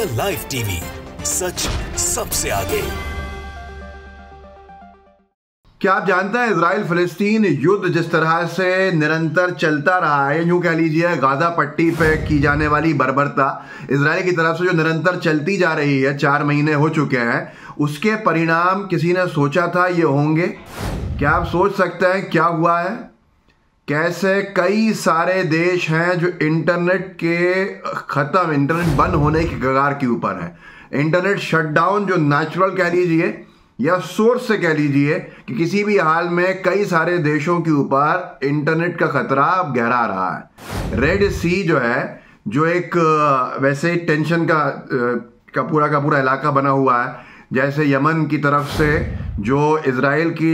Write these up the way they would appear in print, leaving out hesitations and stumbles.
The live TV, सच सबसे आगे। क्या आप जानते हैं इजराइल फिलिस्तीन युद्ध जिस तरह से निरंतर चलता रहा है, यूं कह लीजिए गाजा पट्टी पे की जाने वाली बर्बरता इजराइल की तरफ से जो निरंतर चलती जा रही है, 4 महीने हो चुके हैं, उसके परिणाम किसी ने सोचा था ये होंगे? क्या आप सोच सकते हैं क्या हुआ है? कैसे कई सारे देश हैं जो इंटरनेट बंद होने के कगार के ऊपर है। इंटरनेट शटडाउन जो नेचुरल कह लीजिए या सोर्स से कह लीजिए कि किसी भी हाल में कई सारे देशों के ऊपर इंटरनेट का खतरा अब गहरा रहा है। रेड सी जो है, जो एक वैसे टेंशन का पूरा इलाका बना हुआ है, जैसे यमन की तरफ से जो इजराइल की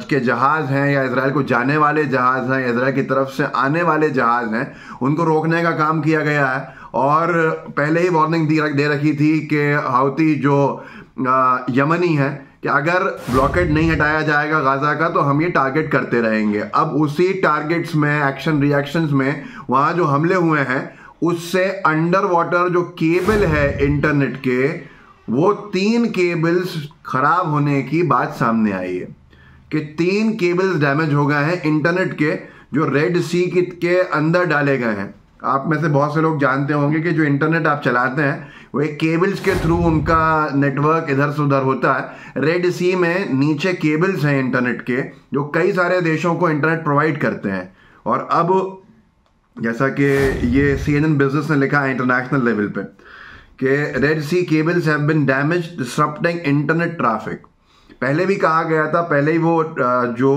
के जहाज़ हैं या इजराइल को जाने वाले जहाज़ हैं, इजराइल की तरफ से आने वाले जहाज़ हैं, उनको रोकने का काम किया गया है। और पहले ही वार्निंग दे रखी थी कि हाउती जो यमनी है कि अगर ब्लॉकेड नहीं हटाया जाएगा गाजा का तो हम ये टारगेट करते रहेंगे। अब उसी टारगेट्स में, एक्शन रिएक्शंस में वहाँ जो हमले हुए हैं, उससे अंडर वाटर जो केबल है इंटरनेट के, वो 3 केबल्स खराब होने की बात सामने आई है कि 3 केबल्स डैमेज हो गए हैं इंटरनेट के, जो रेड सी के अंदर डाले गए हैं। आप में से बहुत से लोग जानते होंगे कि जो इंटरनेट आप चलाते हैं वो एक केबल्स के थ्रू उनका नेटवर्क इधर से उधर होता है। रेड सी में नीचे केबल्स हैं इंटरनेट के, जो कई सारे देशों को इंटरनेट प्रोवाइड करते हैं। और अब जैसा कि ये CNN बिजनेस ने लिखा है इंटरनेशनल लेवल पे कि Red Sea cables have been damaged disrupting internet traffic. पहले भी कहा गया था, पहले ही वो जो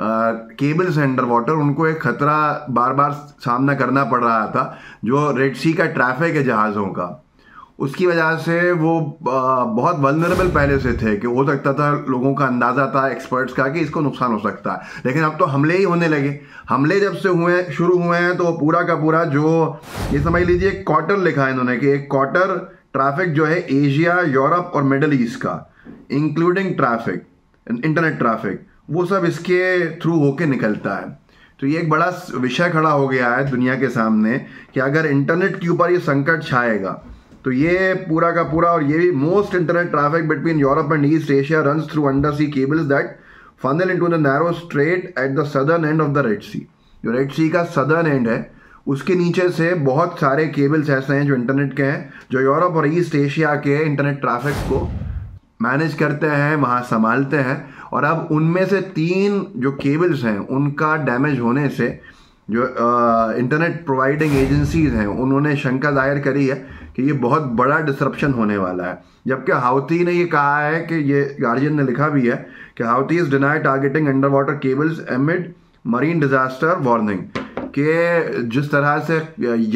केबल्स हैं अंडर वाटर, उनको एक खतरा बार बार सामना करना पड़ रहा था, जो रेड सी का ट्रैफिक है जहाज़ों का, उसकी वजह से वो बहुत वल्नरेबल पहले से थे कि हो सकता था, लोगों का अंदाज़ा था एक्सपर्ट्स का कि इसको नुकसान हो सकता है। लेकिन अब तो हमले ही होने लगे। हमले जब से शुरू हुए हैं तो पूरा का पूरा जो ये समझ लीजिए क्वार्टर लिखा है इन्होंने कि एक क्वार्टर ट्रैफिक जो है एशिया, यूरोप और मिडल ईस्ट का, इंक्लूडिंग ट्रैफिक, इंटरनेट ट्रैफिक, वो सब इसके थ्रू होके निकलता है। तो ये एक बड़ा विषय खड़ा हो गया है दुनिया के सामने कि अगर इंटरनेट के ऊपर ये संकट छाएगा तो ये पूरा का पूरा, और ये भी most internet traffic between Europe and East Asia runs through under sea cables that funnel into the narrow strait at the southern end of the Red Sea. जो रेड सी का सदर्न एंड है, उसके नीचे से बहुत सारे केबल्स ऐसे हैं जो इंटरनेट के हैं, जो यूरोप और ईस्ट एशिया के इंटरनेट ट्रैफिक को मैनेज करते हैं, वहाँ संभालते हैं। और अब उनमें से 3 जो केबल्स हैं उनका डैमेज होने से जो इंटरनेट प्रोवाइडिंग एजेंसीज हैं, उन्होंने शंका जाहिर करी है कि ये बहुत बड़ा डिसरप्शन होने वाला है। जबकि हाउती ने ये कहा है कि ये गार्जियन ने लिखा भी है कि Houthi is deny targeting underwater cables amid marine disaster warning, कि जिस तरह से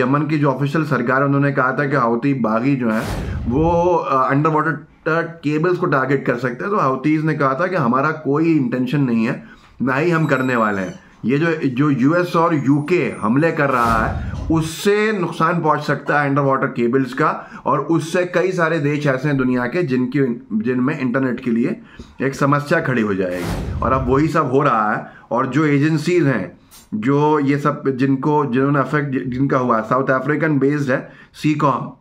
यमन की जो ऑफिशियल सरकार है, उन्होंने कहा था कि हाउती बागी जो है वो अंडर वाटर केबल्स को टारगेट कर सकते हैं, तो हाउतीज ने कहा था कि हमारा कोई इंटेंशन नहीं है, ना ही हम करने वाले हैं। ये जो यूएस और यूके हमले कर रहा है, उससे नुकसान पहुंच सकता है अंडर वाटर केबल्स का, और उससे कई सारे देश ऐसे हैं दुनिया के जिनमें इंटरनेट के लिए एक समस्या खड़ी हो जाएगी। और अब वही सब हो रहा है। और जो एजेंसीज हैं जो ये सब जिन्होंने अफेक्ट जिनका हुआ, साउथ अफ्रीकन बेस्ड है सीकॉम,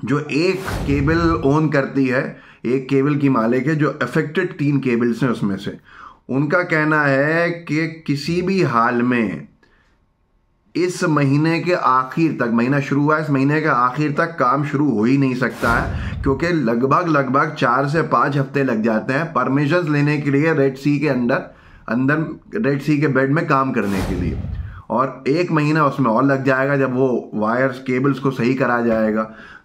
जो एक केबल ओन करती है, एक केबल की मालिक है, जो अफेक्टेड 3 केबल्स हैं उसमें से, उनका कहना है कि किसी भी हाल में इस महीने के आखिर तक, महीना शुरू हुआ, इस महीने के आखिर तक काम शुरू हो ही नहीं सकता है, क्योंकि लगभग 4 से 5 हफ्ते लग जाते हैं परमिशंस लेने के लिए रेड सी के अंदर रेड सी के बेड में काम करने के लिए। और 1 महीना उसमें और लग जाएगा जब वो वायर्स केबल्स को सही करा जाएगा।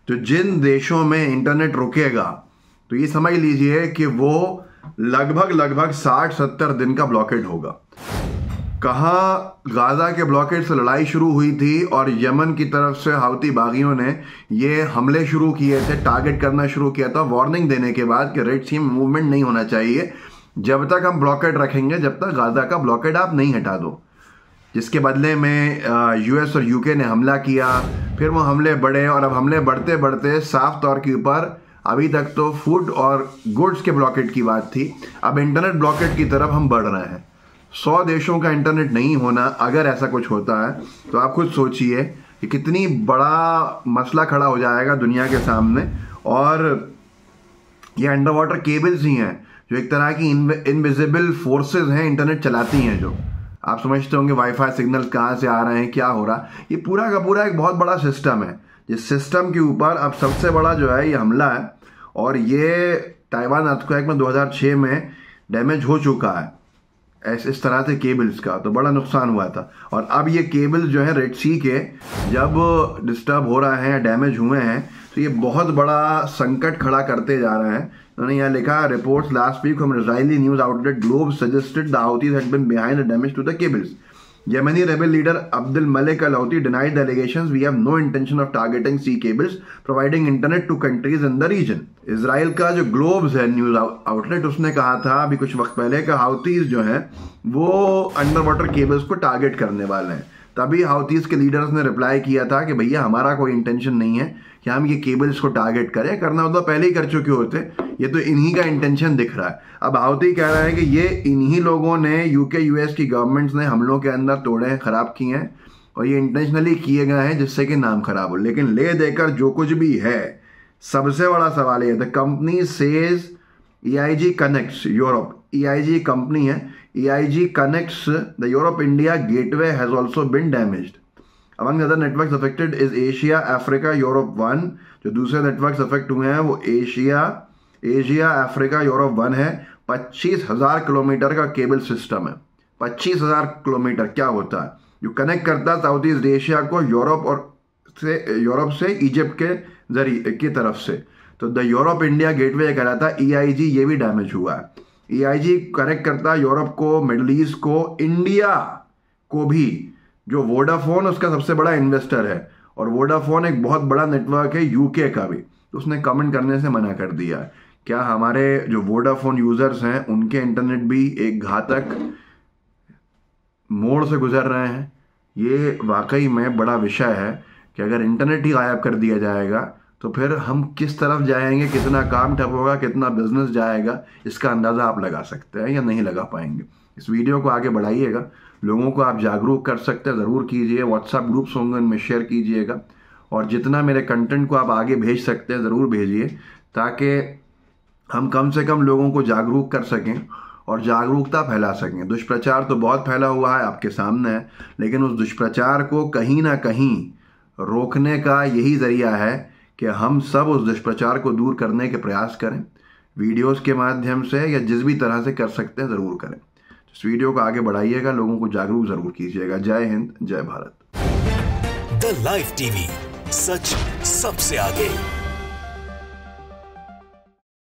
तो जिन देशों में इंटरनेट रुकेगा, तो ये समझ लीजिए कि वो लगभग 60-70 दिन का ब्लॉकेड होगा। कहाँ गाजा के ब्लॉकेड से लड़ाई शुरू हुई थी और यमन की तरफ से हाउती बागियों ने ये हमले शुरू किए थे, टारगेट करना शुरू किया था वार्निंग देने के बाद कि रेड सी में मूवमेंट नहीं होना चाहिए जब तक हम ब्लॉकेड रखेंगे, जब तक गाजा का ब्लॉकेड आप नहीं हटा दो। जिसके बदले में यूएस और यूके ने हमला किया, फिर वो हमले बढ़े, और अब हमले बढ़ते बढ़ते साफ तौर के ऊपर अभी तक तो फूड और गुड्स के ब्लॉकेट की बात थी, अब इंटरनेट ब्लॉकेट की तरफ हम बढ़ रहे हैं। 100 देशों का इंटरनेट नहीं होना, अगर ऐसा कुछ होता है तो आप खुद सोचिए कि कितनी बड़ा मसला खड़ा हो जाएगा दुनिया के सामने। और ये अंडर वाटर केबल्स ही हैं जो एक तरह की इनविजिबल फोर्सेस हैं, इंटरनेट चलाती हैं। जो आप समझते होंगे वाईफाई सिग्नल्स कहाँ से आ रहे हैं, क्या हो रहा, ये पूरा का पूरा एक बहुत बड़ा सिस्टम है। जिस सिस्टम के ऊपर अब सबसे बड़ा जो है ये हमला है, और ये ताइवान अर्थक्वेक में 2006 में डैमेज हो चुका है इस तरह से केबल्स का, तो बड़ा नुकसान हुआ था। और अब ये केबल्स जो है रेड सी के जब डिस्टर्ब हो रहे हैं, डैमेज हुए हैं, तो ये बहुत बड़ा संकट खड़ा करते जा रहे हैं। उन्होंने यहाँ लिखा, reports last week from Israeli news outlet Globes suggested the Houthis had been behind the damage to the cables. Yemeni rebel leader Abdul Malik Al-Houthi denied the allegations. We have no intention of targeting sea cables, providing internet to countries in the region. Israel का जो globes है news outlet, उसने कहा था अभी कुछ वक्त पहले कि हाउथीज जो हैं वो अंडर वाटर केबल्स को टारगेट करने वाले हैं। तभी हाउथीज के लीडर्स ने रिप्लाई किया था कि भैया हमारा कोई इंटेंशन नहीं है कि हम ये केबल्स को टारगेट करें, करना होता पहले ही कर चुके होते, ये तो इन्हीं का इंटेंशन दिख रहा है। अब हाउथी कह रहा है कि ये इन्हीं लोगों ने, यूके यूएस की गवर्नमेंट्स ने हमलों के अंदर तोड़े हैं, खराब किए हैं, और ये इंटेंशनली किए गए हैं जिससे कि नाम खराब हो। लेकिन ले देकर जो कुछ भी है, सबसे बड़ा सवाल ये था, company says EIG connects Europe, EIG company है, EIG connects the Europe-India gateway has also been damaged. Among the other networks affected is Asia, Africa, Europe 1. जो दूसरे नेटवर्क्स अफेक्ट हुए हैं वो एशिया, अफ्रीका, यूरोप 1 है। 25,000 किलोमीटर का cable system है। 25,000 kilometre क्या होता है, जो कनेक्ट करता है साउथ ईस्ट एशिया को यूरोप से इजिप्ट के जरिए की तरफ से। तो द यूरोप इंडिया गेटवे कहलाता है। EIG ये भी डैमेज हुआ है। EIG कनेक्ट करता है यूरोप को, मिडल ईस्ट को, इंडिया को भी। जो वोडाफोन उसका सबसे बड़ा इन्वेस्टर है, और वोडाफोन एक बहुत बड़ा नेटवर्क है यूके का भी, तो उसने कमेंट करने से मना कर दिया। क्या हमारे जो वोडाफोन यूजर्स हैं उनके इंटरनेट भी एक घातक मोड़ से गुजर रहे हैं? ये वाकई में बड़ा विषय है कि अगर इंटरनेट ही गायब कर दिया जाएगा तो फिर हम किस तरफ जाएंगे, कितना काम ठप होगा, कितना बिजनेस जाएगा, इसका अंदाज़ा आप लगा सकते हैं या नहीं लगा पाएंगे। इस वीडियो को आगे बढ़ाइएगा, लोगों को आप जागरूक कर सकते हैं, ज़रूर कीजिए। व्हाट्सएप ग्रुप्स होंगे उनमें शेयर कीजिएगा, और जितना मेरे कंटेंट को आप आगे भेज सकते हैं ज़रूर भेजिए, ताकि हम कम से कम लोगों को जागरूक कर सकें और जागरूकता फैला सकें। दुष्प्रचार तो बहुत फैला हुआ है, आपके सामने है, लेकिन उस दुष्प्रचार को कहीं ना कहीं रोकने का यही ज़रिया है कि हम सब उस दुष्प्रचार को दूर करने के प्रयास करें, वीडियोस के माध्यम से या जिस भी तरह से कर सकते हैं ज़रूर करें। इस वीडियो को आगे बढ़ाइएगा, लोगों को जागरूक ज़रूर कीजिएगा। जय हिंद, जय भारत। द लाइव टीवी, सच सबसे आगे।